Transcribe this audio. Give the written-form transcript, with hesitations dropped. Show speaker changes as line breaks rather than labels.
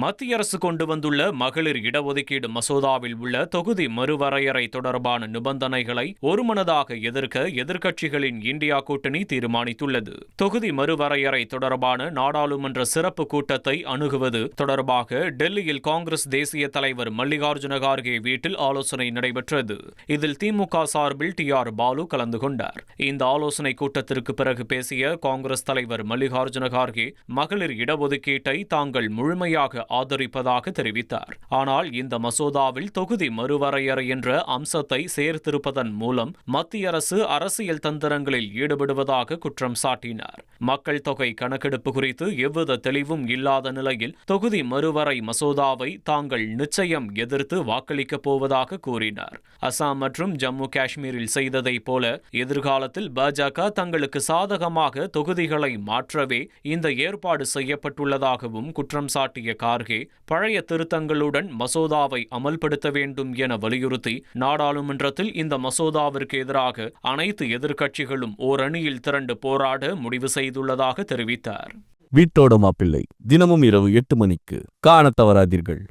மத்திய அரசு கொண்டு வந்துள்ள மகளிர் இடஒதுக்கீடு மசோதாவில் உள்ள தொகுதி மறுவரையறை தொடர்பான நிபந்தனைகளை ஒருமனதாக எதிர்க்க எதிர்க்கட்சிகளின் இந்தியா கூட்டணி தீர்மானித்துள்ளது. தொகுதி மறுவரையறை தொடர்பான நாடாளுமன்ற சிறப்பு கூட்டத்தை அணுகுவது தொடர்பாக டெல்லியில் காங்கிரஸ் தேசிய தலைவர் மல்லிகார்ஜுன கார்கே வீட்டில் ஆலோசனை நடைபெற்றது. இதில் திமுக சார்பில் டி.ஆர். பாலு கலந்து கொண்டார். இந்த ஆலோசனை கூட்டத்திற்கு பிறகு பேசிய காங்கிரஸ் தலைவர் மல்லிகார்ஜுன கார்கே மகளிர் இடஒதுக்கீட்டை தாங்கள் முழுமையாக ஆதரிப்பதாக தெரிவித்தார். ஆனால் இந்த மசோதாவில் தொகுதி மறுவரையறை என்ற அம்சத்தை சேர்த்திருப்பதன் மூலம் மத்திய அரசு அரசியல் தந்திரங்களில் ஈடுபடுவதாக குற்றம் சாட்டினார். மக்கள் தொகை கணக்கெடுப்பு குறித்து எவ்வித தெளிவும் இல்லாத நிலையில் தொகுதி மறுவரை மசோதாவை தாங்கள் நிச்சயம் எதிர்த்து வாக்களிக்கப் போவதாக கூறினார். அசாம் மற்றும் ஜம்மு காஷ்மீரில் செய்ததைப் போல எதிர்காலத்தில் பாஜக தங்களுக்கு சாதகமாக தொகுதிகளை மாற்றவே இந்த ஏற்பாடு செய்யப்பட்டுள்ளதாகவும் குற்றம் சாட்டிய கார்கே பழைய திருத்தங்களுடன் மசோதாவை அமல்படுத்த வேண்டும் என வலியுறுத்தி நாடாளுமன்றத்தில் இந்த மசோதாவிற்கு எதிராக அனைத்து எதிர்க்கட்சிகளும் ஓரணியில் திரண்டு போராட முடிவு செய்துள்ளதாக தெரிவித்தார்.
வீட்டோட மாப்பிள்ளை தினமும் இரவு 8 மணிக்கு காணத் தவறாதீர்கள்.